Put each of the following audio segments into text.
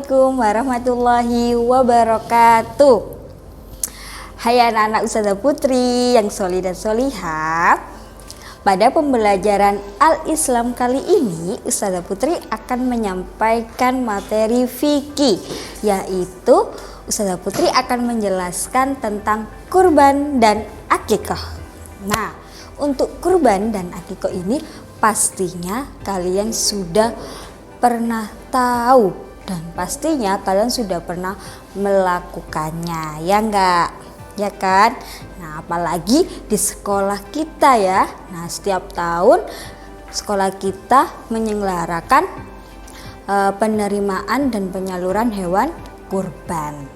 Assalamualaikum warahmatullahi wabarakatuh. Hai anak-anak Ustazah Putri yang sholih dan sholihah. Pada pembelajaran Al-Islam kali ini, Ustazah Putri akan menyampaikan materi fikih, yaitu Ustazah Putri akan menjelaskan tentang kurban dan akikah. Nah, untuk kurban dan akikah ini pastinya kalian sudah pernah tahu dan pastinya kalian sudah pernah melakukannya, ya enggak? Ya kan? Nah, apalagi di sekolah kita ya. Nah, setiap tahun sekolah kita menyelenggarakan penerimaan dan penyaluran hewan kurban.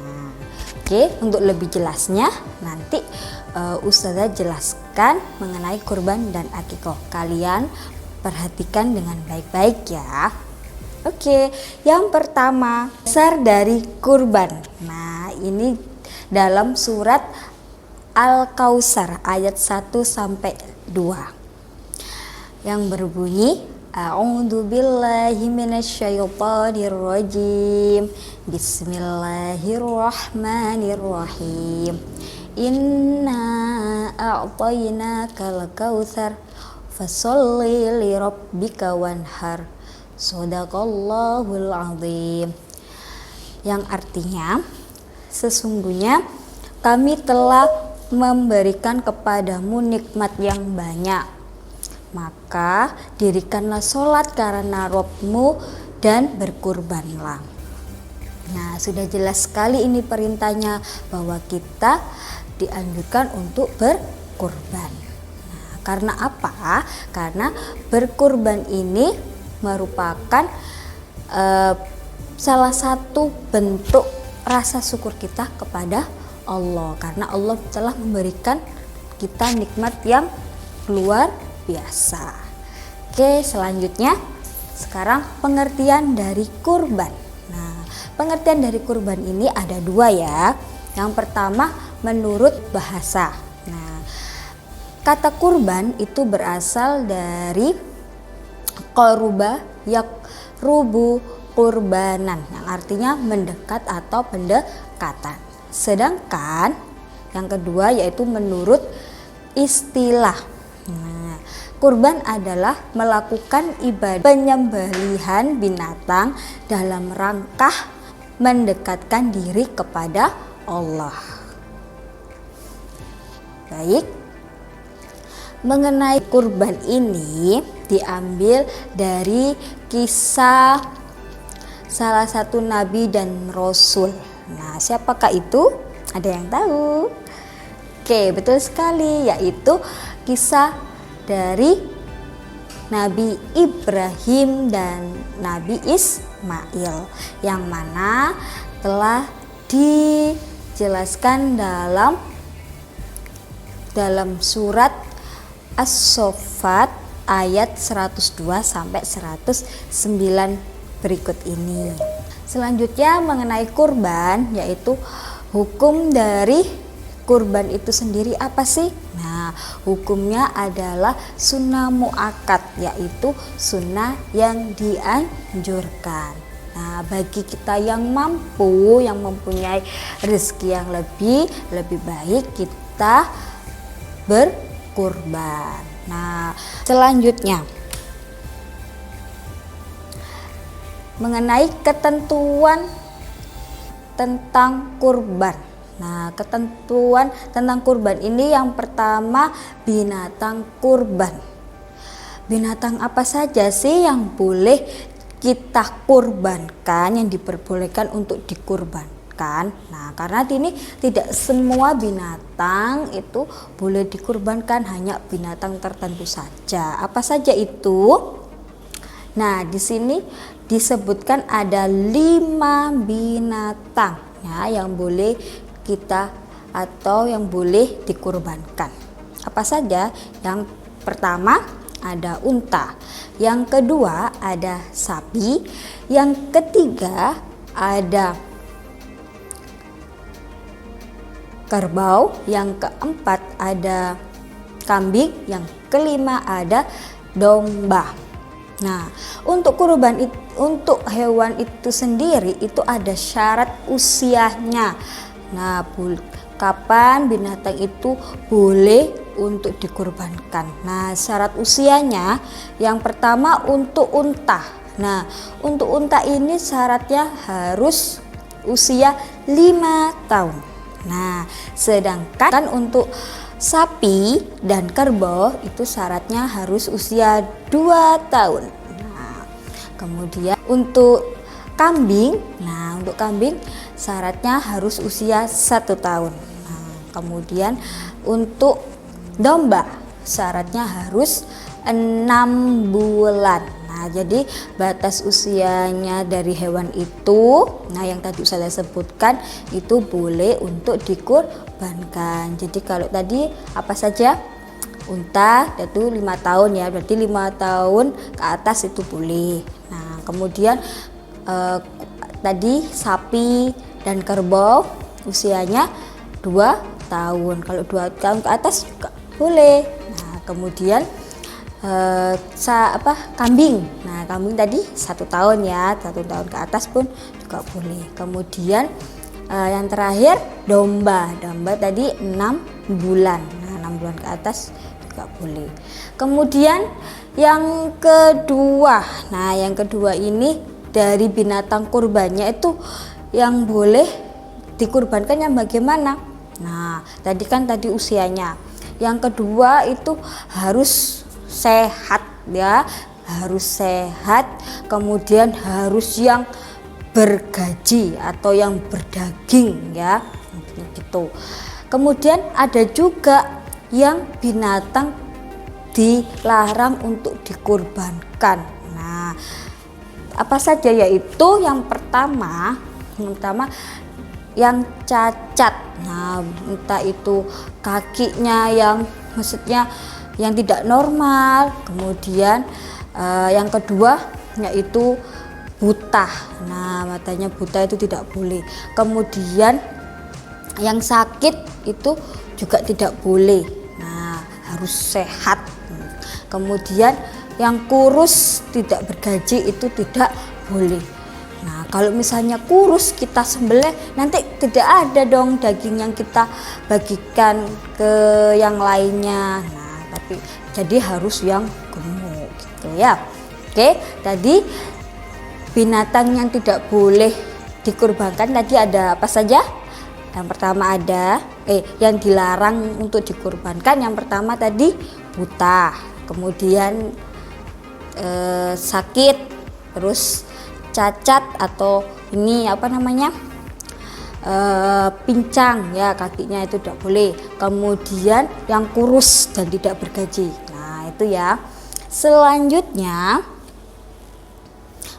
Nah, oke, untuk lebih jelasnya nanti Ustazah jelaskan mengenai kurban dan akikah. Kalian perhatikan dengan baik-baik ya. Oke, yang pertama, dasar dari kurban. Nah, ini dalam surat Al-Kautsar ayat 1 sampai 2. Yang berbunyi, A'udzu billahi minasyaitonir rajim. Bismillahirrahmanirrahim. Inna a'tainakal kautsar fasholli li rabbika wanhar. Shadaqallahul azim. Yang artinya, sesungguhnya kami telah memberikan kepadamu nikmat yang banyak, maka dirikanlah sholat karena Rabbmu dan berkurbanlah. Nah, sudah jelas sekali ini perintahnya bahwa kita dianjurkan untuk berkurban. Nah, karena apa? Karena berkurban ini merupakan salah satu bentuk rasa syukur kita kepada Allah, karena Allah telah memberikan kita nikmat yang luar biasa. Oke, selanjutnya sekarang pengertian dari kurban. Nah, pengertian dari kurban ini ada dua ya. Yang pertama menurut bahasa. Nah, kata kurban itu berasal dari qaruba yaqrubu kurbanan, yang artinya mendekat atau pendekatan. Sedangkan yang kedua yaitu menurut istilah. Nah, kurban adalah melakukan ibadah penyembelihan binatang dalam rangka mendekatkan diri kepada Allah. Baik, mengenai kurban ini diambil dari kisah salah satu nabi dan rasul. Nah, siapakah itu? Ada yang tahu? Oke, betul sekali, yaitu kisah dari Nabi Ibrahim dan Nabi Ismail, yang mana telah dijelaskan dalam surat As-Saffat ayat 102 sampai 109 berikut ini. Selanjutnya mengenai kurban, yaitu hukum dari kurban itu sendiri apa sih? Nah, hukumnya adalah sunnah muakkad, yaitu sunnah yang dianjurkan. Nah, bagi kita yang mampu, yang mempunyai rezeki yang lebih baik, kita berkurban. Nah, selanjutnya mengenai ketentuan tentang kurban. Nah, ketentuan tentang kurban ini yang pertama binatang kurban. Binatang apa saja sih yang boleh kita kurbankan, yang diperbolehkan untuk dikurbankan? Nah, karena ini tidak semua binatang itu boleh dikurbankan, hanya binatang tertentu saja. Apa saja itu? Nah, di sini disebutkan ada 5 binatang ya yang boleh kita atau yang boleh dikurbankan. Apa saja? Yang pertama ada unta, yang kedua ada sapi, yang ketiga ada kerbau, yang keempat ada kambing, yang kelima ada domba. Nah, untuk untuk hewan itu sendiri itu ada syarat usianya. Nah, kapan binatang itu boleh untuk dikurbankan. Nah, syarat usianya yang pertama untuk unta. Nah, untuk unta ini syaratnya harus usia 5 tahun. Nah, sedangkan untuk sapi dan kerbau itu syaratnya harus usia 2 tahun. Nah, kemudian untuk kambing, untuk kambing syaratnya harus usia 1 tahun. Nah, kemudian untuk domba syaratnya harus 6 bulan. Nah, jadi batas usianya dari hewan itu, yang tadi saya sebutkan itu boleh untuk dikurbankan. Jadi kalau tadi apa saja, unta itu 5 tahun ya, berarti 5 tahun ke atas itu boleh. Nah, kemudian tadi sapi dan kerbau usianya 2 tahun. Kalau 2 tahun ke atas juga boleh. Nah, kemudian kambing. Nah, kambing tadi 1 tahun ya, 1 tahun ke atas pun juga boleh. Kemudian yang terakhir domba. Domba tadi 6 bulan. Nah, 6 bulan ke atas juga boleh. Kemudian yang kedua. Nah, yang kedua ini dari binatang kurbannya itu yang boleh dikurbankan yang bagaimana? Nah, tadi usianya. Yang kedua itu harus sehat ya, harus sehat, kemudian harus yang bergaji atau yang berdaging ya, gitu. Kemudian ada juga yang binatang dilarang untuk dikurbankan. Nah, apa saja, yaitu yang pertama yang cacat. Nah, entah itu kakinya yang maksudnya yang tidak normal, kemudian yang kedua yaitu buta. Nah, matanya buta itu tidak boleh. Kemudian yang sakit itu juga tidak boleh. Nah, harus sehat. Kemudian yang kurus tidak bergaji itu tidak boleh. Nah, kalau misalnya kurus kita sembelih, nanti tidak ada dong daging yang kita bagikan ke yang lainnya. Nah, tapi jadi harus yang gemuk gitu ya. Oke, tadi binatang yang tidak boleh dikurbankan tadi ada apa saja? Yang pertama ada yang dilarang untuk dikurbankan. Yang pertama tadi buta, kemudian sakit, terus cacat atau ini pincang ya, kakinya itu tidak boleh. Kemudian yang kurus dan tidak bergaji. Nah, itu ya. Selanjutnya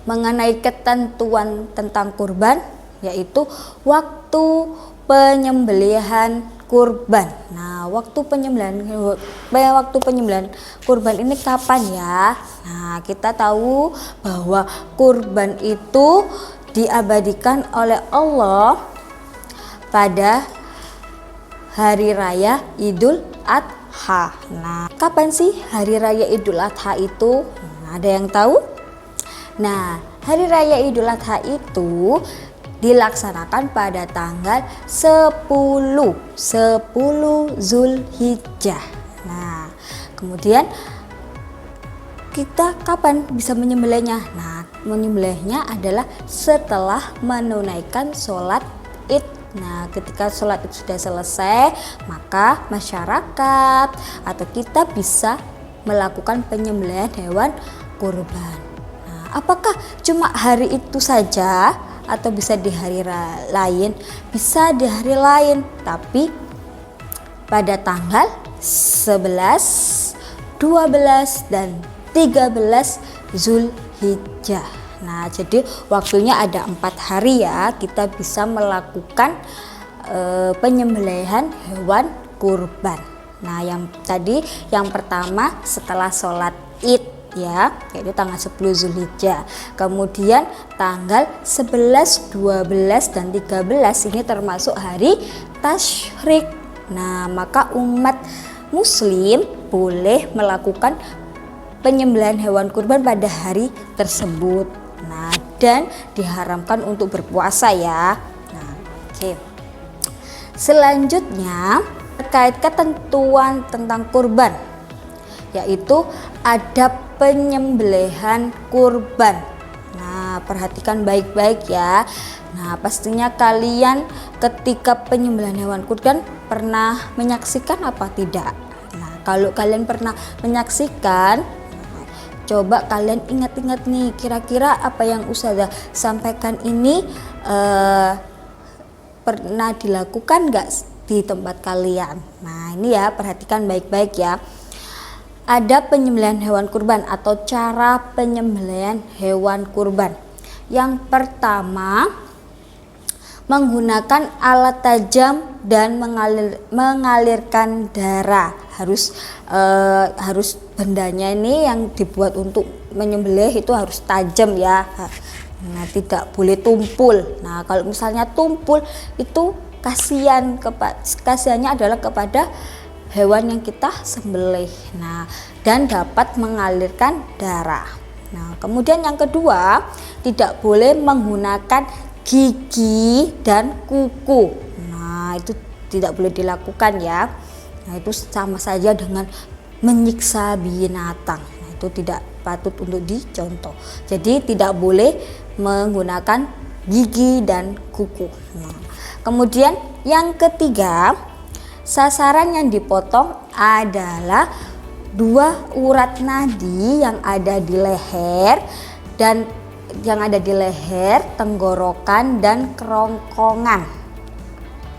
mengenai ketentuan tentang kurban, yaitu waktu penyembelihan kurban. Nah, waktu penyembelihan kurban ini kapan ya? Nah, kita tahu bahwa kurban itu diabadikan oleh Allah pada hari raya Idul Adha. Nah, kapan sih hari raya Idul Adha itu? Nah, ada yang tahu? Nah, hari raya Idul Adha itu dilaksanakan pada tanggal 10 Zulhijjah. Nah, kemudian kita kapan bisa menyembelihnya? Nah, menyembelihnya adalah setelah menunaikan sholat Id. Nah, ketika sholat Id sudah selesai, maka masyarakat atau kita bisa melakukan penyembelihan hewan kurban. Nah, apakah cuma hari itu saja atau bisa di hari lain? Bisa di hari lain, tapi pada tanggal 11, 12, dan 13 Zulhijjah. Nah, jadi waktunya ada 4 hari ya, kita bisa melakukan penyembelihan hewan kurban. Nah, yang pertama setelah sholat Id ya, yaitu tanggal 10 Zulhijjah. Kemudian tanggal 11, 12, dan 13 ini termasuk hari tasyrik. Nah, maka umat muslim boleh melakukan penyembelihan hewan kurban pada hari tersebut. Nah, dan diharamkan untuk berpuasa ya. Nah, oke. Selanjutnya terkait ketentuan tentang kurban, yaitu ada penyembelihan kurban. Nah, perhatikan baik-baik ya. Nah, pastinya kalian ketika penyembelihan hewan kurban pernah menyaksikan apa tidak? Nah, kalau kalian pernah menyaksikan, coba kalian ingat-ingat nih, kira-kira apa yang Ustazah sampaikan ini pernah dilakukan nggak di tempat kalian? Nah, ini ya, perhatikan baik-baik ya. Ada penyembelihan hewan kurban atau cara penyembelihan hewan kurban. Yang pertama, menggunakan alat tajam dan mengalirkan darah. Harus bendanya ini yang dibuat untuk menyembelih itu harus tajam ya. Nah, tidak boleh tumpul. Nah, kalau misalnya tumpul itu kasihannya adalah kepada hewan yang kita sembelih. Nah, dan dapat mengalirkan darah. Nah, kemudian yang kedua, tidak boleh menggunakan gigi dan kuku. Nah, itu tidak boleh dilakukan ya. Nah, itu sama saja dengan menyiksa binatang. Nah, itu tidak patut untuk dicontoh. Jadi tidak boleh menggunakan gigi dan kuku. Nah, kemudian yang ketiga, sasaran yang dipotong adalah 2 urat nadi yang ada di leher dan tenggorokan dan kerongkongan.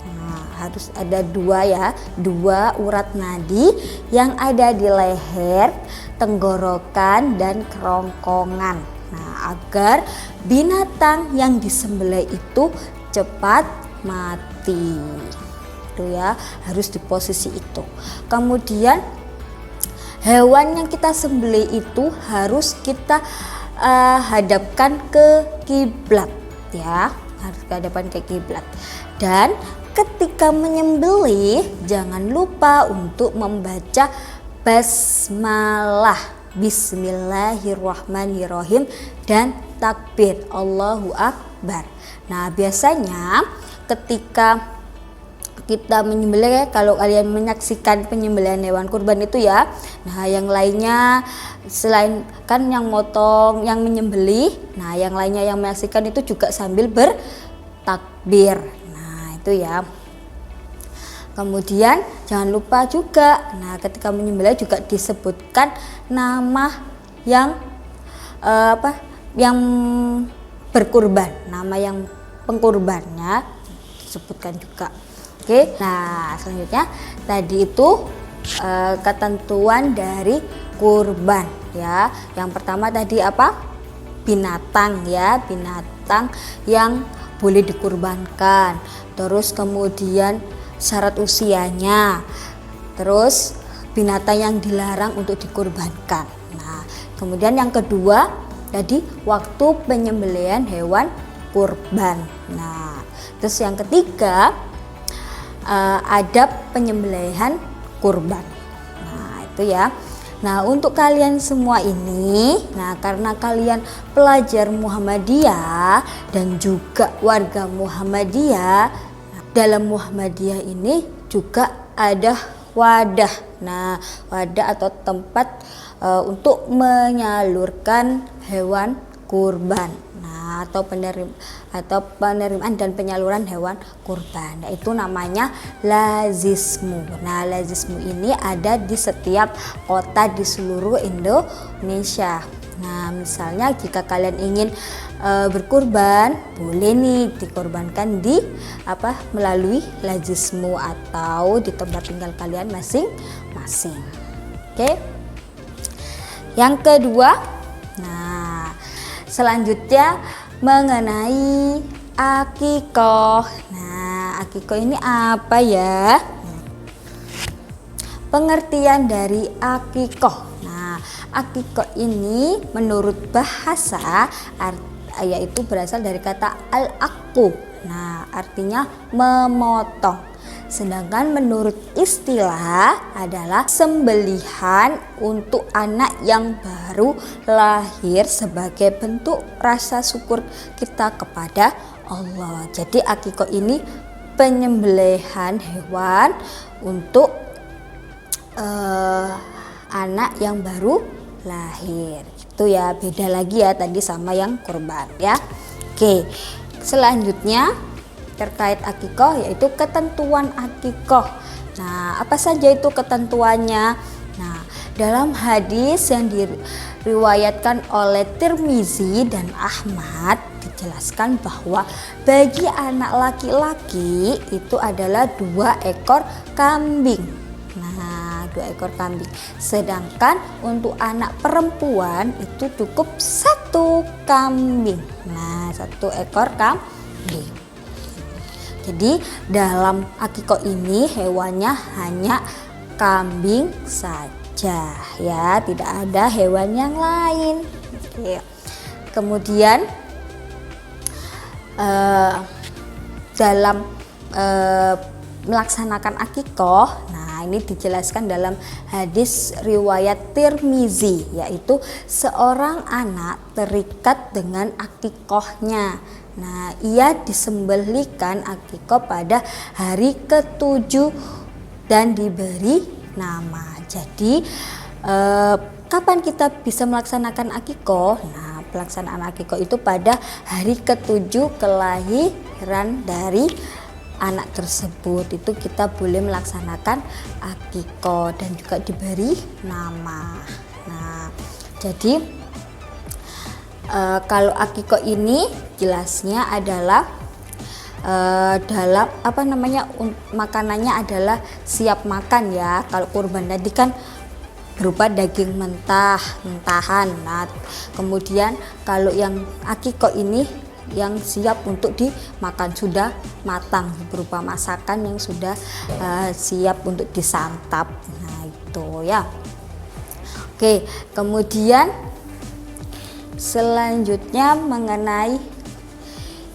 Nah, harus ada 2 urat nadi yang ada di leher, tenggorokan dan kerongkongan. Nah, agar binatang yang disembelih itu cepat mati. Itu ya, harus di posisi itu. Kemudian hewan yang kita sembelih itu harus kita hadapkan ke kiblat ya, harus hadapkan ke kiblat. Dan ketika menyembelih jangan lupa untuk membaca basmalah, bismillahirrahmanirrahim, dan takbir Allahu Akbar. Nah, biasanya ketika kita menyembelih, kalau kalian menyaksikan penyembelihan hewan kurban itu ya, nah yang lainnya selain kan yang motong, yang menyembelih, nah yang lainnya yang menyaksikan itu juga sambil bertakbir. Nah, itu ya. Kemudian jangan lupa juga, nah ketika menyembelih juga disebutkan nama yang yang berkurban, nama yang pengkurbannya disebutkan juga. Oke, nah selanjutnya tadi itu ketentuan dari kurban ya. Yang pertama tadi apa? Binatang ya, binatang yang boleh dikurbankan. Terus kemudian syarat usianya. Terus binatang yang dilarang untuk dikurbankan. Nah, kemudian yang kedua tadi waktu penyembelihan hewan kurban. Nah, terus yang ketiga adab penyembelihan kurban. Nah, itu ya. Nah, untuk kalian semua ini, nah karena kalian pelajar Muhammadiyah dan juga warga Muhammadiyah, dalam Muhammadiyah ini juga ada wadah. Nah, wadah atau tempat untuk menyalurkan hewan kurban. Nah, atau penerimaan dan penyaluran hewan kurban. Nah, itu namanya lazismu. Nah, lazismu ini ada di setiap kota di seluruh Indonesia. Nah, misalnya jika kalian ingin berkurban, boleh nih dikorbankan di melalui lazismu atau di tempat tinggal kalian masing-masing. Oke. Yang kedua, nah selanjutnya mengenai akikoh. Nah, akikoh ini apa ya? Pengertian dari akikoh. Nah, akikoh ini menurut bahasa yaitu berasal dari kata al-akku. Nah, artinya memotong. Sedangkan menurut istilah adalah sembelihan untuk anak yang baru lahir sebagai bentuk rasa syukur kita kepada Allah. Jadi akikah ini penyembelihan hewan untuk anak yang baru lahir. Itu ya, beda lagi ya tadi sama yang kurban ya. Oke, selanjutnya terkait akikah yaitu ketentuan akikah. Nah, apa saja itu ketentuannya? Nah, dalam hadis yang diriwayatkan oleh Tirmizi dan Ahmad dijelaskan bahwa bagi anak laki-laki itu adalah 2 ekor kambing. Nah, 2 ekor kambing. Sedangkan untuk anak perempuan itu cukup 1 kambing. Nah, 1 ekor kambing. Jadi dalam akikah ini hewannya hanya kambing saja ya, tidak ada hewan yang lain. Oke. Kemudian dalam melaksanakan akikah, nah ini dijelaskan dalam hadis riwayat Tirmizi, yaitu seorang anak terikat dengan akikahnya. Nah, ia disembelihkan akikah pada hari ke-7 dan diberi nama. Jadi kapan kita bisa melaksanakan akikah? Nah, pelaksanaan akikah itu pada hari ke-7 kelahiran dari anak tersebut, itu kita boleh melaksanakan akikah dan juga diberi nama. Nah, jadi kalau akikah ini jelasnya adalah dalam makanannya adalah siap makan ya. Kalau kurban tadi kan berupa daging mentahan. Nah, kemudian kalau yang akikah ini yang siap untuk dimakan, sudah matang berupa masakan yang sudah siap untuk disantap. Nah, itu ya. Oke, kemudian selanjutnya mengenai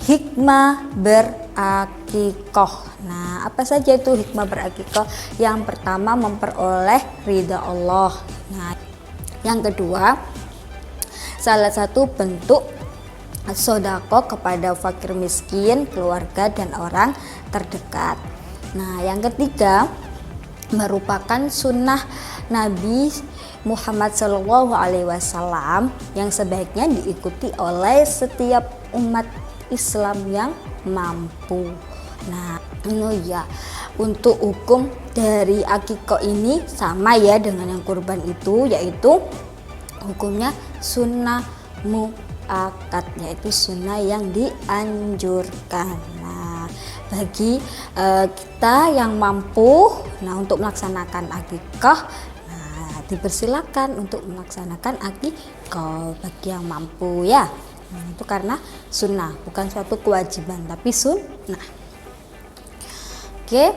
hikmah berakikah. Nah, apa saja itu hikmah berakikah? Yang pertama, memperoleh ridha Allah. Nah, yang kedua, salah satu bentuk sedekah kepada fakir miskin, keluarga dan orang terdekat. Nah, yang ketiga merupakan sunnah Nabi Muhammad SAW yang sebaiknya diikuti oleh setiap umat Islam yang mampu. Nah, ini ya, untuk hukum dari akikah ini sama ya dengan yang kurban itu, yaitu hukumnya sunnah muakkad, yaitu sunnah yang dianjurkan. Nah, bagi kita yang mampu, nah untuk melaksanakan akikah, nah dipersilakan untuk melaksanakan akikah bagi yang mampu ya. Nah, itu karena sunnah, bukan suatu kewajiban tapi sunnah. Oke.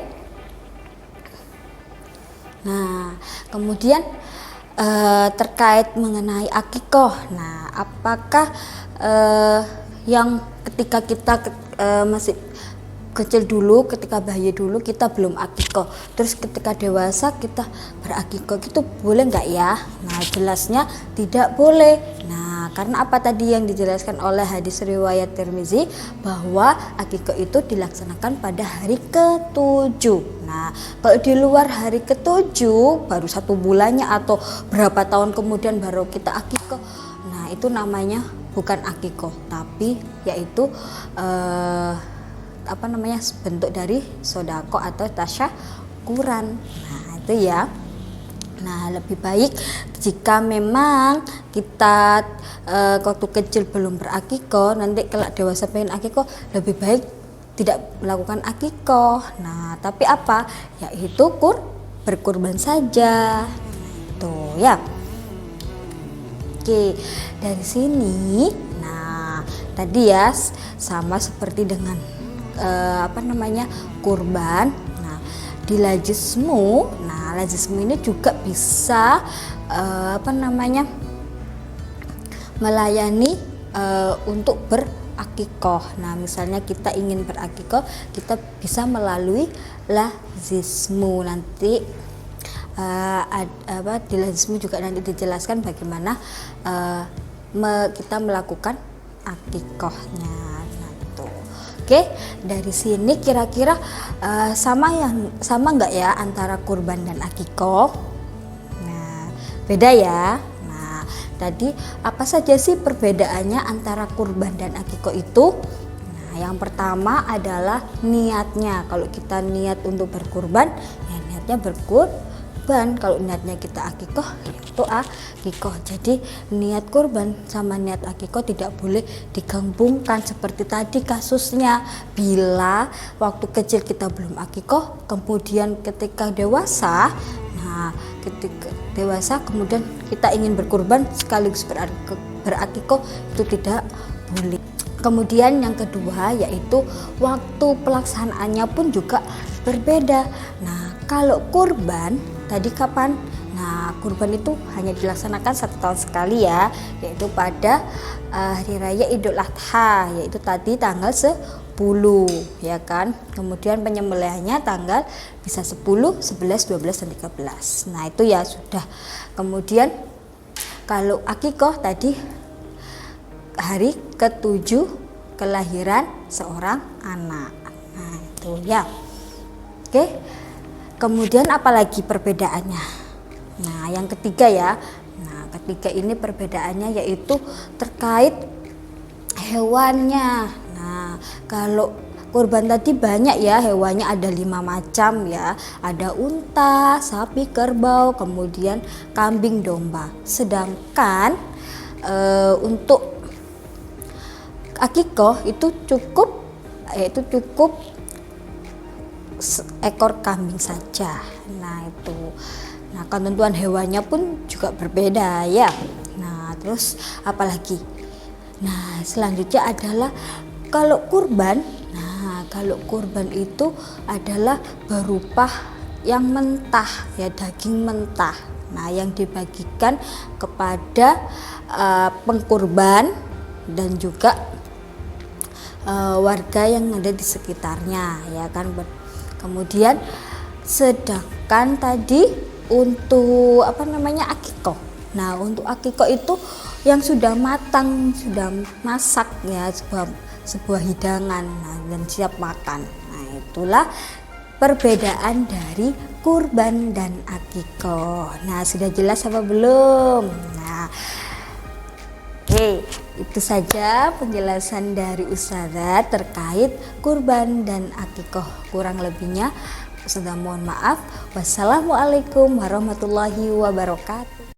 Nah, kemudian terkait mengenai akikah. Nah, apakah yang ketika kita masih kecil dulu, ketika bayi dulu kita belum akikah, terus ketika dewasa kita berakikah, gitu boleh nggak ya? Nah, jelasnya tidak boleh. Nah, karena apa tadi yang dijelaskan oleh hadis riwayat Tirmizi, bahwa akikah itu dilaksanakan pada hari ke-7. Nah, kalau di luar hari ke-7 baru 1 bulannya atau berapa tahun kemudian baru kita akikah, nah itu namanya bukan akikah, tapi yaitu bentuk dari sedekah atau tasyakuran. Nah, itu ya. Nah, lebih baik jika memang kita waktu kecil belum berakikah, nanti kalau dewasa pengen akikah, lebih baik tidak melakukan akikah. Nah, tapi apa? Yaitu berkurban saja. Nah, itu ya. Oke, dari sini, nah tadi ya sama seperti dengan kurban. Nah, di lajismu, nah lajismu ini juga bisa melayani untuk berakikah. Nah, misalnya kita ingin berakikah, kita bisa melalui lazismu. Nanti di lazismu juga nanti dijelaskan bagaimana kita melakukan akikohnya. Nah, itu. Oke, dari sini kira-kira sama nggak ya antara kurban dan akikoh? Nah, beda ya. Nah, tadi apa saja sih perbedaannya antara kurban dan akikoh itu? Nah, yang pertama adalah niatnya. Kalau kita niat untuk berkurban, ya niatnya berkurban. Kalau niatnya kita akikoh, itu akikoh. Jadi niat kurban sama niat akikoh tidak boleh digabungkan seperti tadi kasusnya. Bila waktu kecil kita belum akikoh, kemudian ketika dewasa, ketika dewasa kemudian kita ingin berkurban sekaligus berakikoh, itu tidak boleh. Kemudian yang kedua yaitu waktu pelaksanaannya pun juga berbeda. Nah, kalau kurban tadi kapan? Nah, kurban itu hanya dilaksanakan 1 tahun sekali ya, yaitu pada hari raya Idul Adha, yaitu tadi tanggal 10 ya kan. Kemudian penyembelihannya tanggal bisa 10, 11, 12 dan 13. Nah, itu ya sudah. Kemudian kalau akikoh tadi hari ke-7 kelahiran seorang anak. Nah, itu ya. Oke. Kemudian apalagi perbedaannya? Nah, yang ketiga ya. Nah, ketiga ini perbedaannya yaitu terkait hewannya. Nah, kalau kurban tadi banyak ya hewannya, ada 5 macam ya. Ada unta, sapi, kerbau, kemudian kambing, domba. Sedangkan untuk akikoh itu cukup ekor kambing saja. Nah, itu. Nah, ketentuan hewannya pun juga berbeda ya. Nah, terus apalagi? Nah, selanjutnya adalah kalau kurban. Nah, kalau kurban itu adalah berupa yang mentah ya, daging mentah. Nah, yang dibagikan kepada pengkurban dan juga warga yang ada di sekitarnya ya kan. Kemudian sedangkan tadi untuk akikoh. Nah, untuk akikoh itu yang sudah matang, sudah masak ya, sebuah hidangan dan siap makan. Nah, itulah perbedaan dari kurban dan akikoh. Nah, sudah jelas apa belum? Nah, oke, itu saja penjelasan dari Ustazah terkait kurban dan akikoh. Kurang lebihnya Ustazah mohon maaf. Wassalamualaikum warahmatullahi wabarakatuh.